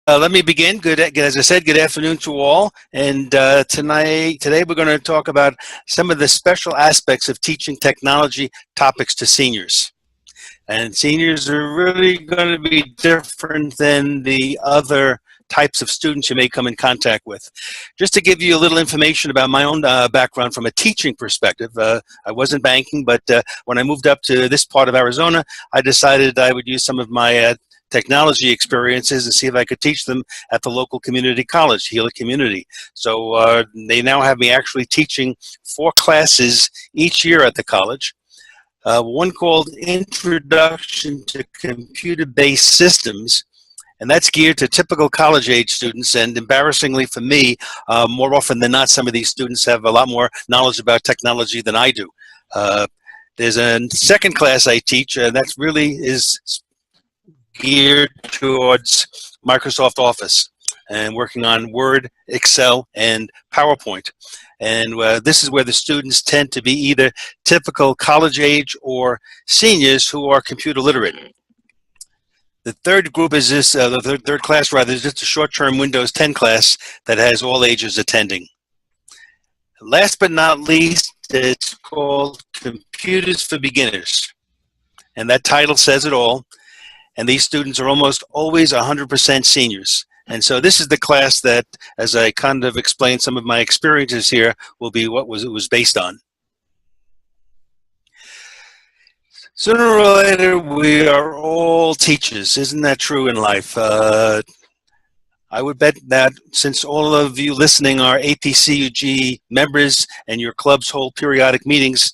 Let me begin. As I said, good afternoon to all. And today we're going to talk about some of the special aspects of teaching technology topics to seniors. And seniors are really going to be different than the other types of students you may come in contact with. Just to give you a little information about my own background from a teaching perspective, I was in banking, but when I moved up to this part of Arizona, I decided I would use some of my technology experiences and see if I could teach them at the local community college, Gila Community. So they now have me actually teaching 4 classes each year at the college. One called Introduction to Computer-Based Systems, and that's geared to typical college-age students. And embarrassingly for me, more often than not, some of these students have a lot more knowledge about technology than I do. There's a second class I teach, and that really is geared towards Microsoft Office and working on Word, Excel, and PowerPoint. And this is where the students tend to be either typical college age or seniors who are computer literate. The third group is this, the third class rather, is just a short-term Windows 10 class that has all ages attending. Last but not least, it's called Computers for Beginners. And that title says it all. And these students are almost always 100% seniors. And so this is the class that, as I kind of explained some of my experiences here, will be what it was based on. Sooner or later, we are all teachers. Isn't that true in life? I would bet that since all of you listening are APCUG members and your clubs hold periodic meetings,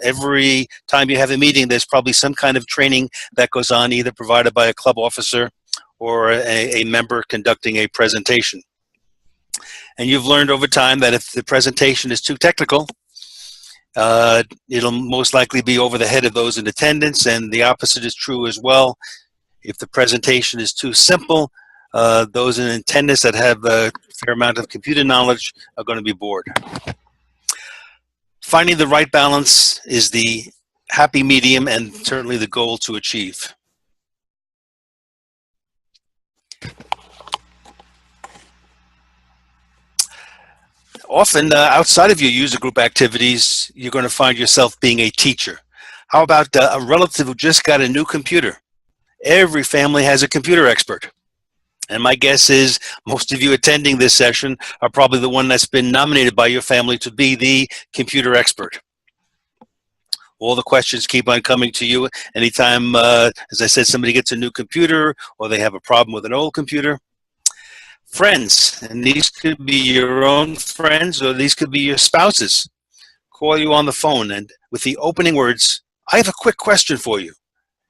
every time you have a meeting, there's probably some kind of training that goes on, either provided by a club officer or a member conducting a presentation. And you've learned over time that if the presentation is too technical, it'll most likely be over the head of those in attendance, and the opposite is true as well. If the presentation is too simple, those in attendance that have a fair amount of computer knowledge are going to be bored. Finding the right balance is the happy medium and certainly the goal to achieve. Often, outside of your user group activities, you're going to find yourself being a teacher. How about a relative who just got a new computer? Every family has a computer expert. And my guess is most of you attending this session are probably the one that's been nominated by your family to be the computer expert. All the questions keep on coming to you anytime, as I said, somebody gets a new computer or they have a problem with an old computer. Friends, and these could be your own friends or these could be your spouses, call you on the phone and with the opening words, "I have a quick question for you."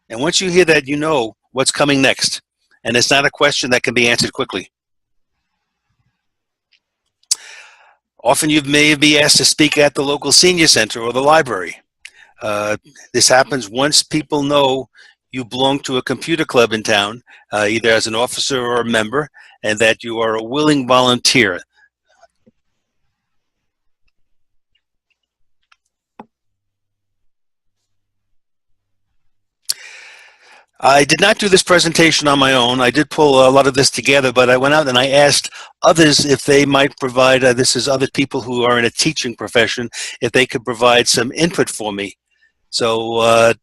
And once you hear that, you know what's coming next. And it's not a question that can be answered quickly. Often you may be asked to speak at the local senior center or the library. This happens once people know you belong to a computer club in town, either as an officer or a member, and that you are a willing volunteer. I did not do this presentation on my own. I did pull a lot of this together, but I went out and I asked others if they might provide, this is other people who are in a teaching profession, if they could provide some input for me. So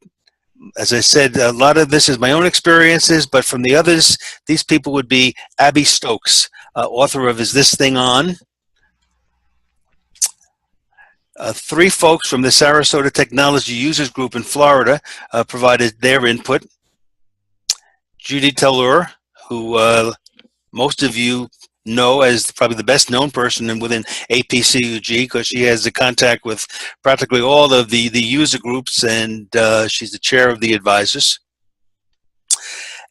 as I said, a lot of this is my own experiences, but from the others, these people would be Abbey Stokes, author of Is This Thing On? 3 folks from the Sarasota Technology Users Group in Florida provided their input. Judy Tellur, who most of you know as probably the best known person within APCUG because she has the contact with practically all of the user groups, and she's the chair of the advisors.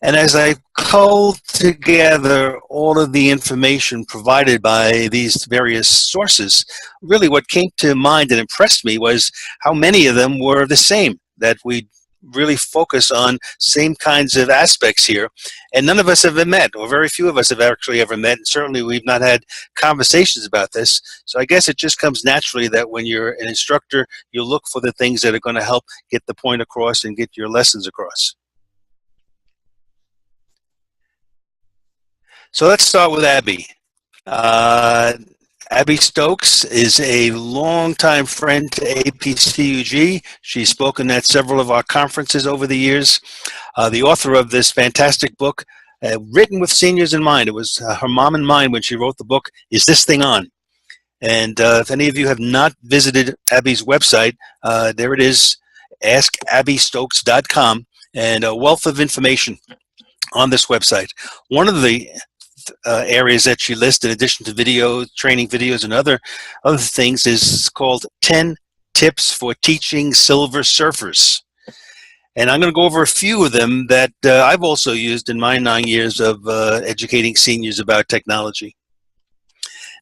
And as I culled together all of the information provided by these various sources, really what came to mind and impressed me was how many of them were the same, that we really focus on same kinds of aspects here, and none of us have met, or very few of us have actually ever met, and certainly we've not had conversations about this. So I guess it just comes naturally that when you're an instructor, you look for the things that are going to help get the point across and get your lessons across. So let's start with Abby. Uh, Abbey Stokes is a longtime friend to APCUG. She's spoken at several of our conferences over the years. The author of this fantastic book, written with seniors in mind. It was her mom in mind when she wrote the book, Is This Thing On? And if any of you have not visited Abby's website, there it is, askabbystokes.com, and a wealth of information on this website. One of the areas that she lists, in addition to video, training videos, and other things, is called 10 Tips for Teaching Silver Surfers. And I'm going to go over a few of them that I've also used in my 9 years of educating seniors about technology.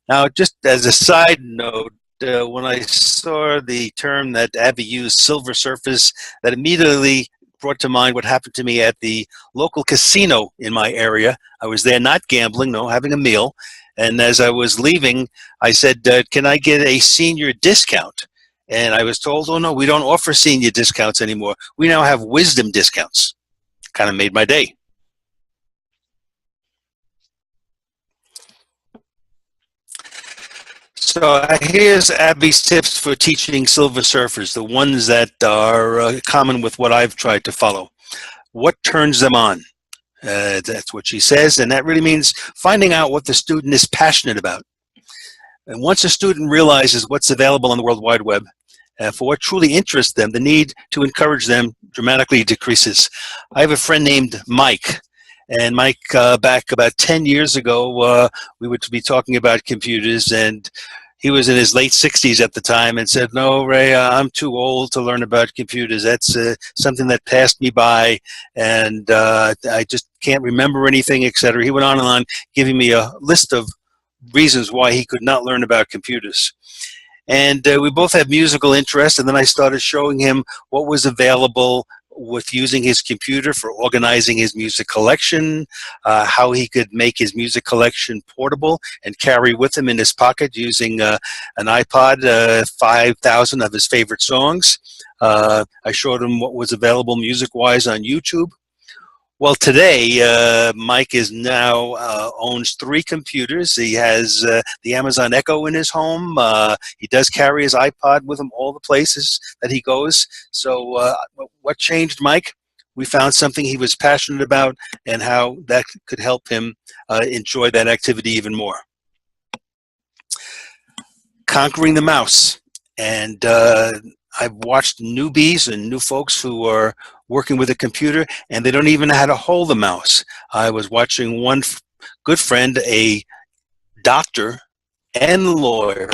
Now, just as a side note, when I saw the term that Abby used, silver surfers, that immediately brought to mind what happened to me at the local casino in my area. I was there not gambling, no, having a meal. And as I was leaving, I said, can I get a senior discount? And I was told, oh no, we don't offer senior discounts anymore. We now have wisdom discounts. Kind of made my day. So here's Abby's tips for teaching silver surfers, the ones that are common with what I've tried to follow. What turns them on? That's what she says, and that really means finding out what the student is passionate about. And once a student realizes what's available on the World Wide Web, for what truly interests them, the need to encourage them dramatically decreases. I have a friend named Mike. And Mike, back about 10 years ago, we would be talking about computers, and he was in his late 60s at the time and said, no, Ray, I'm too old to learn about computers. That's something that passed me by, and I just can't remember anything, etc. He went on and on, giving me a list of reasons why he could not learn about computers. And we both had musical interests, and then I started showing him what was available with using his computer for organizing his music collection, how he could make his music collection portable and carry with him in his pocket using an iPod, 5,000 of his favorite songs. I showed him what was available music-wise on YouTube. Well, today, Mike is now owns 3 computers. He has the Amazon Echo in his home. He does carry his iPod with him all the places that he goes. So what changed Mike? We found something he was passionate about and how that could help him enjoy that activity even more. Conquering the mouse. And I've watched newbies and new folks who are working with a computer and they don't even know how to hold the mouse. I was watching one good friend, a doctor and lawyer,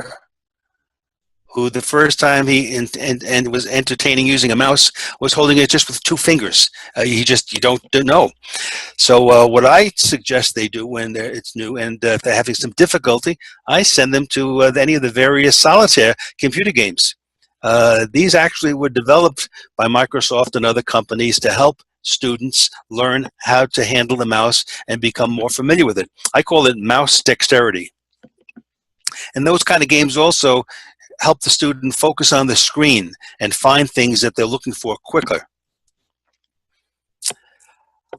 who the first time he and was entertaining using a mouse was holding it just with 2 fingers. You don't know. So what I suggest they do when it's new and if they're having some difficulty, I send them to any of the various solitaire computer games. These actually were developed by Microsoft and other companies to help students learn how to handle the mouse and become more familiar with it. I call it mouse dexterity. And those kind of games also help the student focus on the screen and find things that they're looking for quicker.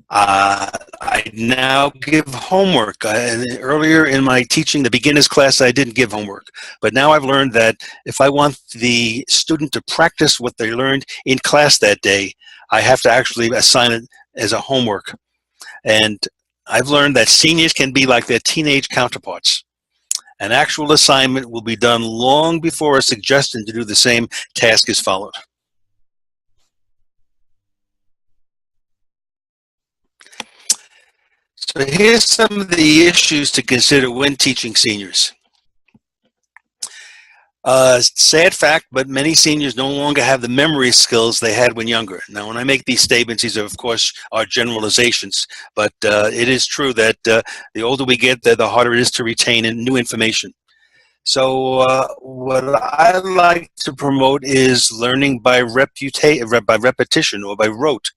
I now give homework. Earlier in my teaching the beginners class, I didn't give homework. But now I've learned that if I want the student to practice what they learned in class that day, I have to actually assign it as a homework. And I've learned that seniors can be like their teenage counterparts. An actual assignment will be done long before a suggestion to do the same task is followed. So here's some of the issues to consider when teaching seniors. Sad fact, but many seniors no longer have the memory skills they had when younger. Now, when I make these statements, these are, of course, are generalizations, but it is true that the older we get, the harder it is to retain new information. So what I like to promote is learning by repetition or by rote.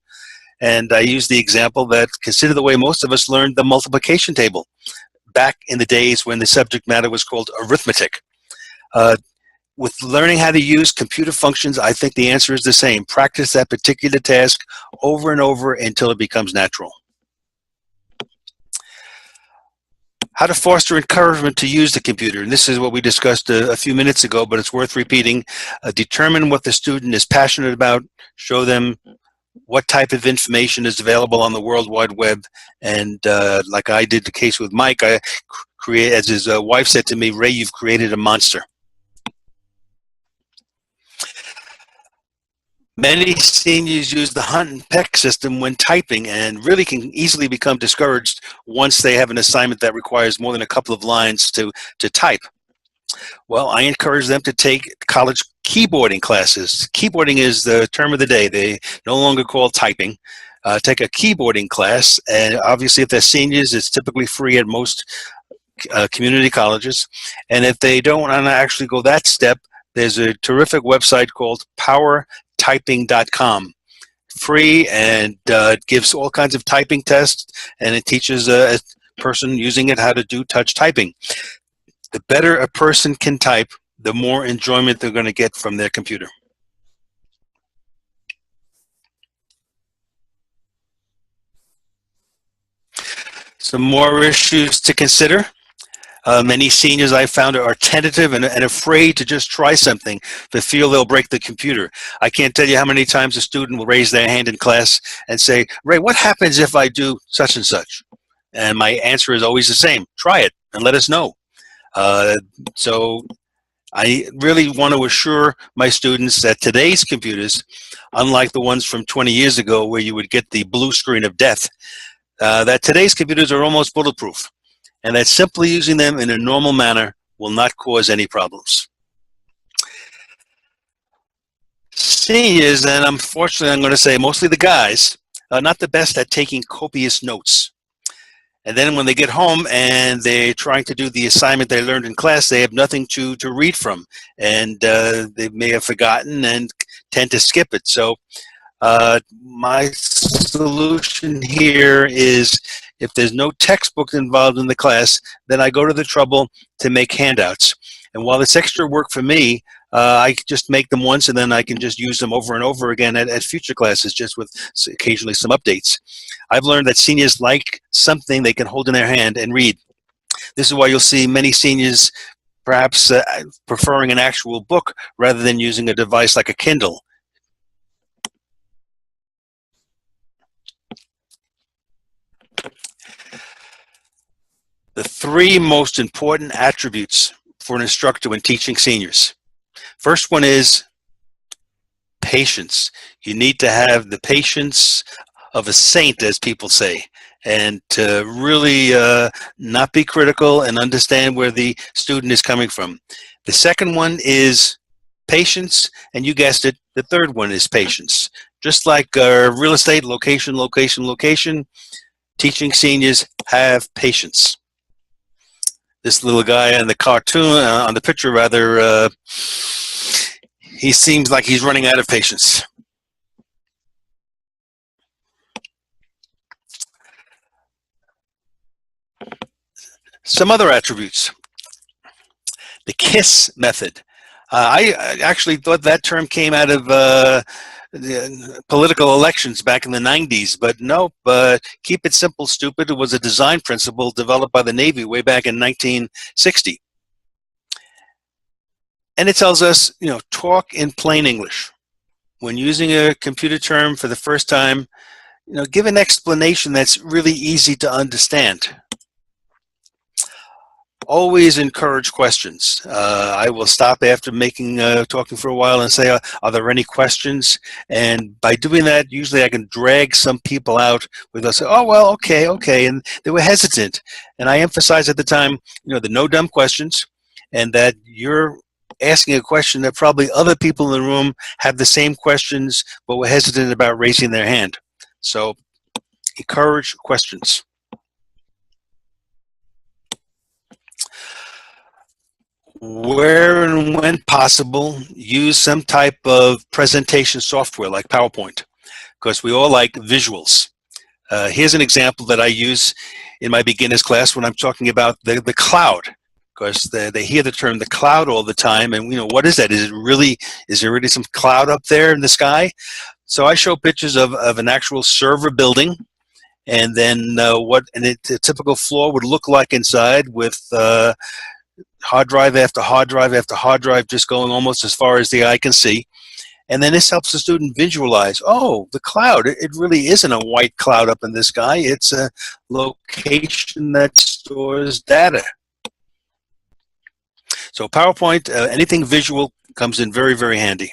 And I use the example that consider the way most of us learned the multiplication table back in the days when the subject matter was called arithmetic. With learning how to use computer functions, I think the answer is the same. Practice that particular task over and over until it becomes natural. How to foster encouragement to use the computer. And this is what we discussed a few minutes ago, but it's worth repeating. Determine what the student is passionate about. Show them what type of information is available on the World Wide Web. And like I did the case with Mike, I create, as his wife said to me, Ray, you've created a monster. Many seniors use the hunt and peck system when typing and really can easily become discouraged once they have an assignment that requires more than a couple of lines to type. Well, I encourage them to take college keyboarding classes. Keyboarding is the term of the day. They no longer call typing. Take a keyboarding class, and obviously if they're seniors, it's typically free at most community colleges. And if they don't want to actually go that step, there's a terrific website called powertyping.com. Free, and it gives all kinds of typing tests, and it teaches a person using it how to do touch typing. The better a person can type, the more enjoyment they're going to get from their computer. Some more issues to consider. Many seniors I found are tentative and afraid to just try something. They feel they'll break the computer. I can't tell you how many times a student will raise their hand in class and say, Ray, what happens if I do such and such? And my answer is always the same. Try it and let us know. So I really want to assure my students that today's computers, unlike the ones from 20 years ago where you would get the blue screen of death, that today's computers are almost bulletproof, and that simply using them in a normal manner will not cause any problems. Seniors, and unfortunately I'm going to say mostly the guys, are not the best at taking copious notes. And then when they get home and they're trying to do the assignment they learned in class, they have nothing to read from, and they may have forgotten and tend to skip it. So my solution here is, if there's no textbook involved in the class, then I go to the trouble to make handouts. And while it's extra work for me, I just make them once, and then I can just use them over and over again at future classes, just with occasionally some updates. I've learned that seniors like something they can hold in their hand and read. This is why you'll see many seniors perhaps preferring an actual book rather than using a device like a Kindle. The three most important attributes for an instructor when teaching seniors. First one is patience. You need to have the patience of a saint, as people say, and to really not be critical and understand where the student is coming from. The second one is patience, and you guessed it, the third one is patience. Just like real estate, location, location, location, teaching seniors have patience. This little guy on the cartoon, on the picture rather, he seems like he's running out of patience. Some other attributes. The KISS method. I actually thought that term came out of the political elections back in the 90s, but nope. Keep it simple, stupid. It was a design principle developed by the Navy way back in 1960. And it tells us, talk in plain English. When using a computer term for the first time, give an explanation that's really easy to understand. Always encourage questions. I will stop after talking for a while and say, are there any questions? And by doing that, usually I can drag some people out where they'll say, oh, well, okay. And they were hesitant. And I emphasize at the time, the no dumb questions, and that you're asking a question that probably other people in the room have the same questions, but were hesitant about raising their hand. So encourage questions. Where and when possible, use some type of presentation software like PowerPoint, because we all like visuals. Here's an example that I use in my beginner's class when I'm talking about the cloud, because they hear the term the cloud all the time, and what is that? Is there really some cloud up there in the sky? So I show pictures of an actual server building, and then what a typical floor would look like inside, with hard drive after hard drive after hard drive, just going almost as far as the eye can see. And then this helps the student visualize, oh, the cloud, it really isn't a white cloud up in the sky. It's a location that stores data. So PowerPoint, anything visual comes in very, very handy.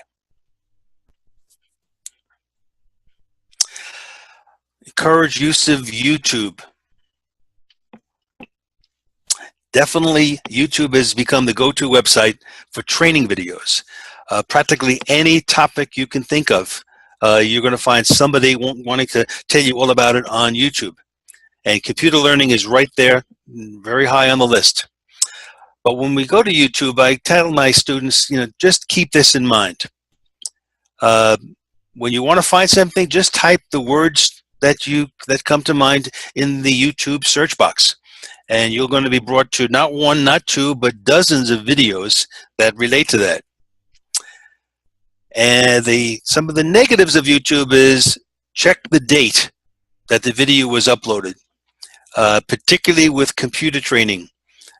Encourage use of YouTube. Definitely, YouTube has become the go-to website for training videos. Practically any topic you can think of, you're going to find somebody wanting to tell you all about it on YouTube. And computer learning is right there, very high on the list. But when we go to YouTube, I tell my students, just keep this in mind. When you want to find something, just type the words that come to mind in the YouTube search box. And you're going to be brought to not one, not two, but dozens of videos that relate to that. And some of the negatives of YouTube is check the date that the video was uploaded, particularly with computer training.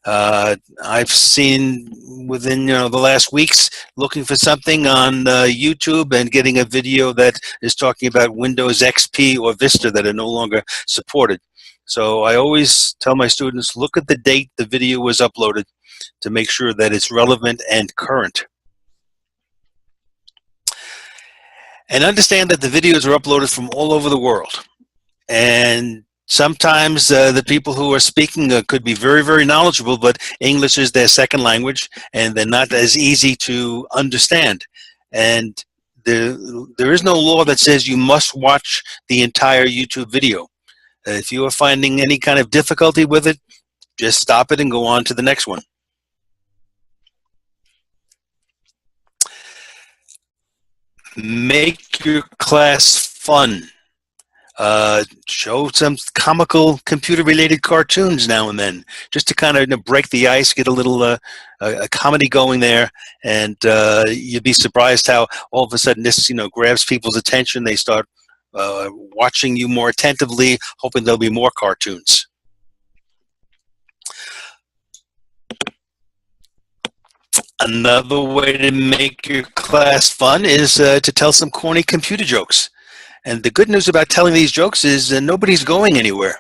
I've seen within the last weeks looking for something on YouTube and getting a video that is talking about Windows XP or Vista that are no longer supported. So I always tell my students, look at the date the video was uploaded to make sure that it's relevant and current. And understand that the videos are uploaded from all over the world. And sometimes the people who are speaking could be very, very knowledgeable, but English is their second language, and they're not as easy to understand. And there is no law that says you must watch the entire YouTube video. If you are finding any kind of difficulty with it, just stop it and go on to the next one. Make your class fun. Show some comical computer-related cartoons now and then, just to kind of break the ice, get a little a comedy going there, and you'd be surprised how all of a sudden this grabs people's attention. They start watching you more attentively, hoping there'll be more cartoons. Another way to make your class fun is to tell some corny computer jokes. And the good news about telling these jokes is nobody's going anywhere.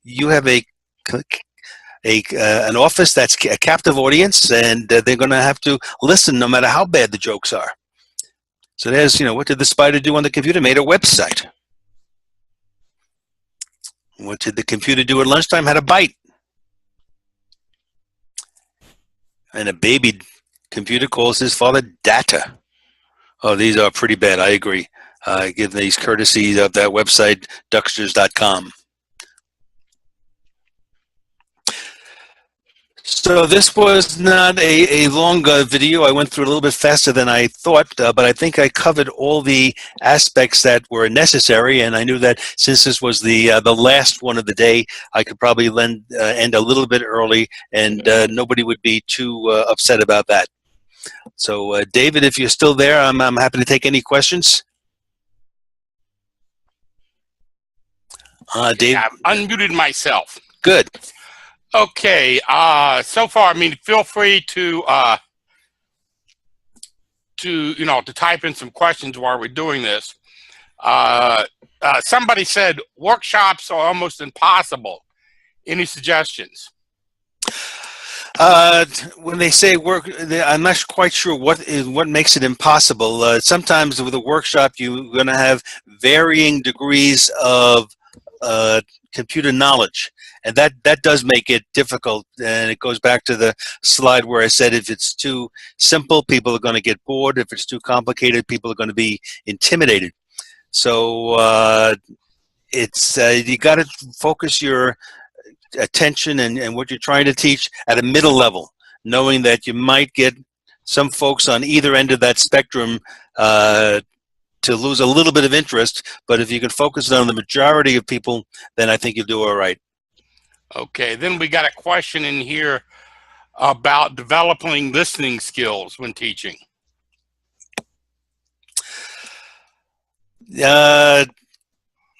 You have an office that's a captive audience, and they're going to have to listen no matter how bad the jokes are. So there's, what did the spider do on the computer? Made a website. What did the computer do at lunchtime? Had a bite. And a baby computer calls his father Data. Oh, these are pretty bad. I agree. Give these courtesies of that website, ducksters.com. So this was not a long video. I went through it a little bit faster than I thought, but I think I covered all the aspects that were necessary, and I knew that since this was the last one of the day, I could probably end a little bit early, and nobody would be too upset about that. So David, if you're still there, I'm happy to take any questions. Dave, I've unmuted myself. Good. Okay. So far, feel free to type in some questions while we're doing this. Somebody said workshops are almost impossible. Any suggestions? When they say work, I'm not quite sure what makes it impossible. Sometimes with a workshop, you're going to have varying degrees of computer knowledge, and that does make it difficult. And it goes back to the slide where I said if it's too simple, people are going to get bored. If it's too complicated, people are going to be intimidated. So you got to focus your attention and what you're trying to teach at a middle level, knowing that you might get some folks on either end of that spectrum to lose a little bit of interest, but if you can focus on the majority of people, then I think you'll do all right. Okay, then we got a question in here about developing listening skills when teaching.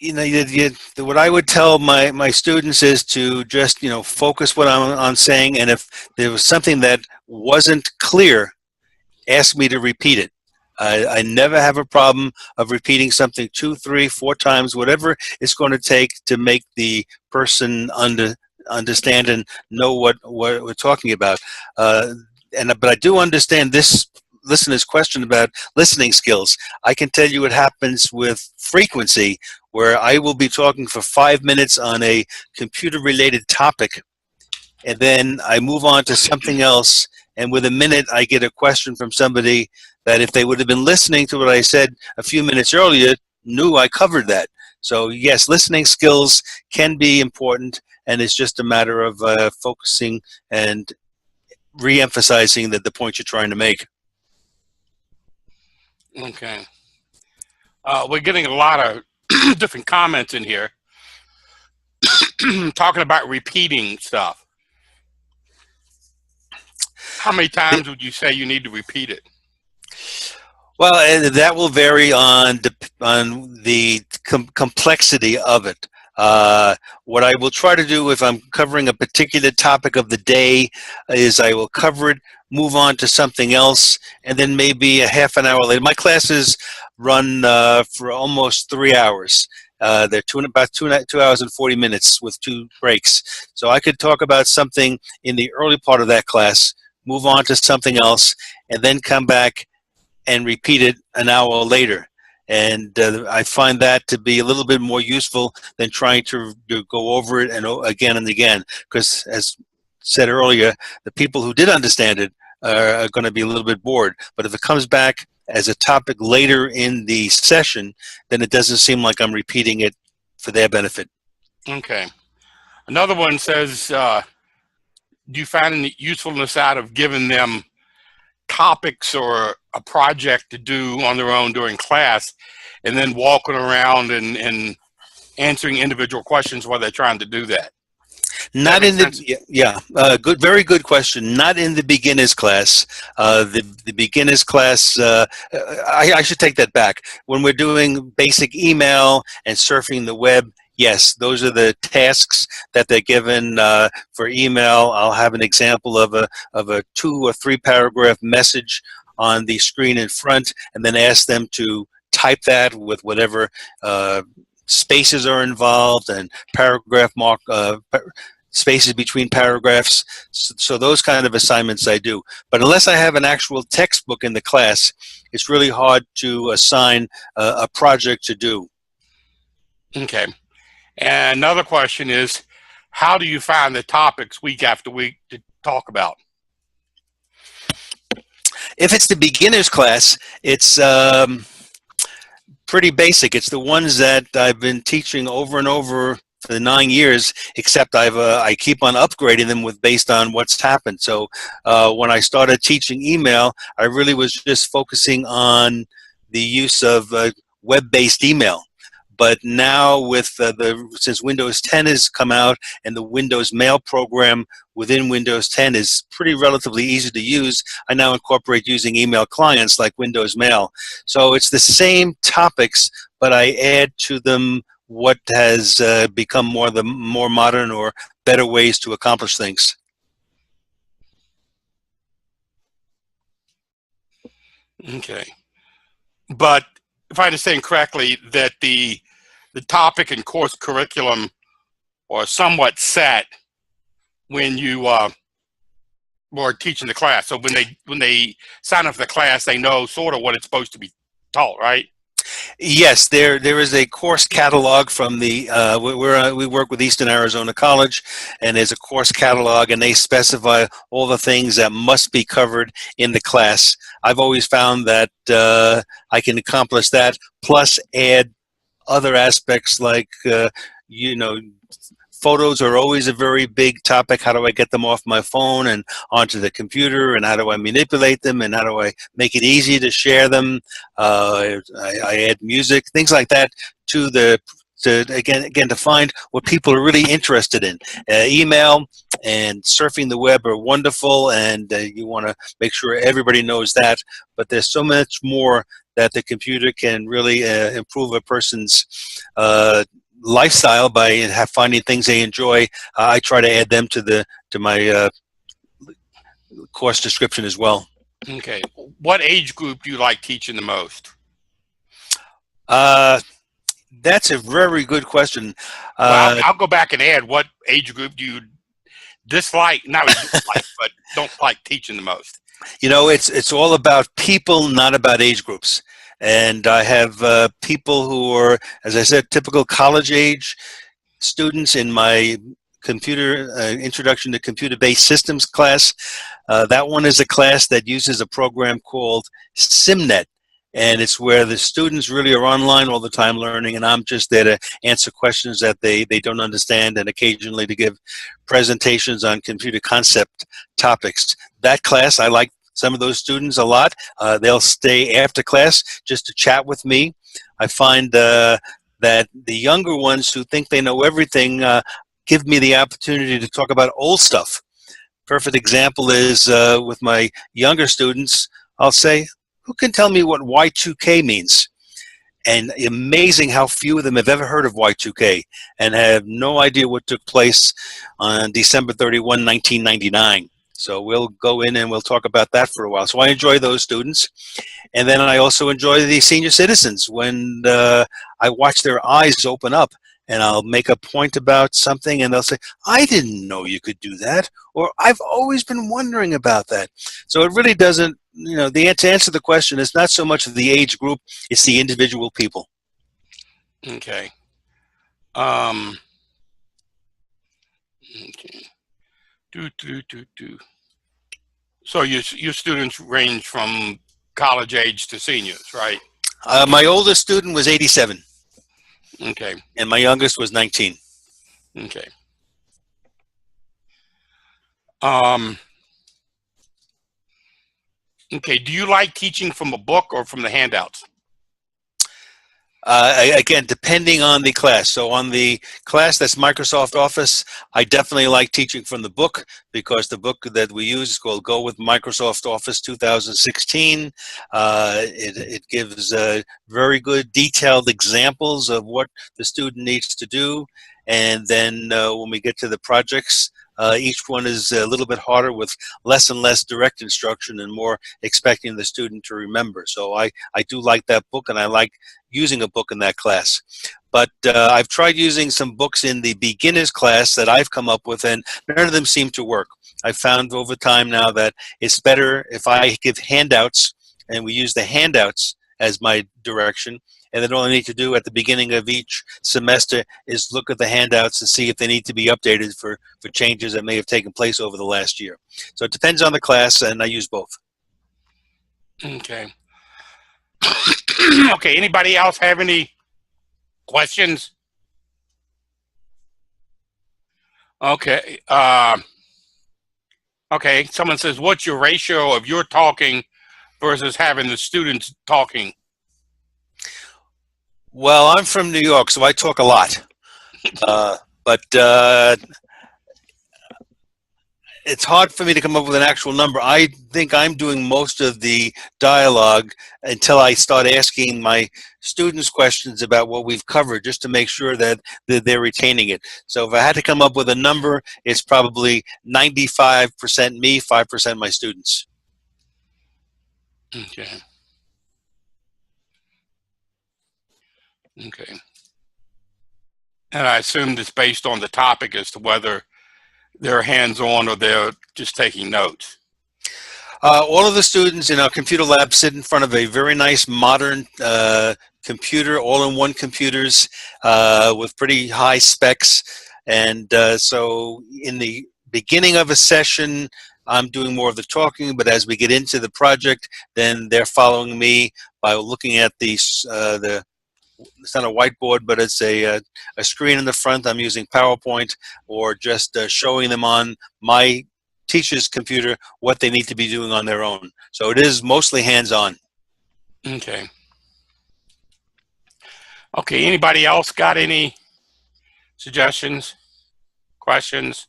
what I would tell my students is to just, focus what I'm on saying, and if there was something that wasn't clear, ask me to repeat it. I never have a problem of repeating something 2, 3, 4 times, whatever it's going to take to make the person understand and know what we're talking about. But I do understand this listener's question about listening skills. I can tell you what happens with frequency, where I will be talking for 5 minutes on a computer-related topic, and then I move on to something else, and within a minute I get a question from somebody that, if they would have been listening to what I said a few minutes earlier, knew I covered that. So yes, listening skills can be important, and it's just a matter of focusing and re-emphasizing the point you're trying to make. Okay. We're getting a lot of different comments in here talking about repeating stuff. How many times would you say you need to repeat it? Well, that will vary on the complexity of it. What I will try to do if I'm covering a particular topic of the day is I will cover it, move on to something else, and then maybe a half an hour later. My classes run for almost 3 hours. They're about 2 hours and 40 minutes with 2 breaks. So I could talk about something in the early part of that class, move on to something else, and then come back and repeat it an hour later. And I find that to be a little bit more useful than trying to go over it and again and again, because, as said earlier, the people who did understand it are going to be a little bit bored. But if it comes back as a topic later in the session, then it doesn't seem like I'm repeating it for their benefit. Okay. Another one says, do you find any usefulness out of giving them topics or a project to do on their own during class, and then walking around and answering individual questions while they're trying to do that? Not in the very good question. Not in the beginners class. The beginners class. I should take that back. When we're doing basic email and surfing the web, yes, those are the tasks that they're given for email. I'll have an example of a 2 or 3 paragraph message on the screen in front, and then ask them to type that with whatever spaces are involved and paragraph mark spaces between paragraphs. So those kind of assignments I do. But unless I have an actual textbook in the class, it's really hard to assign a project to do. Okay. And another question is, how do you find the topics week after week to talk about? If it's the beginner's class, it's pretty basic. It's the ones that I've been teaching over and over for the 9 years, except I keep on upgrading them based on what's happened. So when I started teaching email, I really was just focusing on the use of web-based email. But now since Windows 10 has come out and the Windows Mail program within Windows 10 is pretty relatively easy to use, I now incorporate using email clients like Windows Mail. So it's the same topics, but I add to them what has become more modern or better ways to accomplish things. Okay. But if I understand correctly, that the topic and course curriculum are somewhat set when you are teaching the class. So when they sign up for the class, they know sort of what it's supposed to be taught, right? Yes, there is a course catalog from the we work with Eastern Arizona College, and there's a course catalog, and they specify all the things that must be covered in the class. I've always found that I can accomplish that, plus add other aspects like photos are always a very big topic. How do I get them off my phone and onto the computer, and how do I manipulate them, and how do I make it easy to share them? I add music, things like that to again to find what people are really interested in. Email and surfing the web are wonderful, and you want to make sure everybody knows that. But there's so much more that the computer can really improve a person's lifestyle by finding things they enjoy. I try to add them to my course description as well. Okay. What age group do you like teaching the most? That's a very good question. Well, I'll go back and add, what age group do you dislike, not really dislike, but don't like teaching the most? You know, it's all about people, not about age groups. And I have people who are, as I said, typical college age students in my computer introduction to computer-based systems class. That one is a class that uses a program called SimNet, and it's where the students really are online all the time learning, and I'm just there to answer questions that they don't understand, and occasionally to give presentations on computer concept topics. That class, I like some of those students a lot. They'll stay after class just to chat with me. I find that the younger ones who think they know everything give me the opportunity to talk about old stuff. Perfect example is with my younger students, I'll say, who can tell me what Y2K means? And amazing how few of them have ever heard of Y2K and have no idea what took place on December 31, 1999. So we'll go in and we'll talk about that for a while. So I enjoy those students. And then I also enjoy the senior citizens when I watch their eyes open up, and I'll make a point about something and they'll say, I didn't know you could do that, or I've always been wondering about that. So it really doesn't, you know, to answer the question, it's not so much of the age group, it's the individual people. Okay. Okay. So your students range from college age to seniors, right? My oldest student was 87. Okay. And my youngest was 19. Okay. Okay. Do you like teaching from a book or from the handouts? Again, depending on the class. So on the class that's Microsoft Office, I definitely like teaching from the book, because the book that we use is called Go with Microsoft Office 2016. It gives very good detailed examples of what the student needs to do. And then when we get to the projects, each one is a little bit harder with less and less direct instruction and more expecting the student to remember. So I do like that book, and I like using a book in that class. But I've tried using some books in the beginners class that I've come up with, and none of them seem to work. I've found over time now that it's better if I give handouts, and we use the handouts as my direction. And then all I need to do at the beginning of each semester is look at the handouts and see if they need to be updated for changes that may have taken place over the last year. So it depends on the class, and I use both. Okay. Okay. Anybody else have any questions? Okay. Okay. Someone says, what's your ratio of your talking versus having the students talking? Well, I'm from New York, so I talk a lot. But it's hard for me to come up with an actual number. I think I'm doing most of the dialogue until I start asking my students questions about what we've covered, just to make sure that they're retaining it. So if I had to come up with a number, it's probably 95% me, 5% my students. Okay. Okay. And I assume it's based on the topic as to whether they're hands-on or they're just taking notes. All of the students in our computer lab sit in front of a very nice modern computer, all-in-one computers with pretty high specs. And so in the beginning of a session, I'm doing more of the talking, but as we get into the project, then they're following me by looking at it's not a whiteboard, but it's a screen in the front. I'm using PowerPoint, or just showing them on my teacher's computer what they need to be doing on their own. So it is mostly hands-on. Okay. Okay. Anybody else got any suggestions, questions?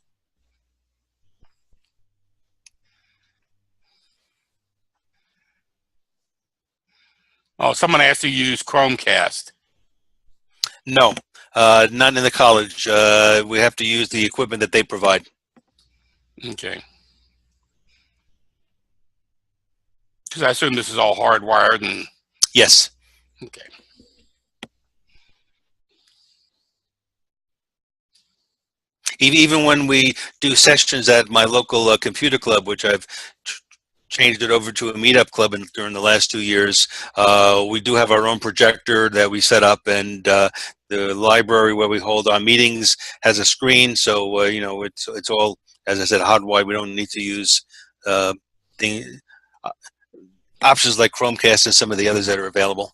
Oh, someone asked you to use Chromecast. No, not in the college. We have to use the equipment that they provide. Okay. Because I assume this is all hardwired and... Yes. Okay. Even when we do sessions at my local computer club, which I've changed it over to a Meetup Club during the last 2 years, we do have our own projector that we set up, and the library where we hold our meetings has a screen, so you know, it's all, as I said, hardwired. We don't need to use options like Chromecast and some of the others that are available.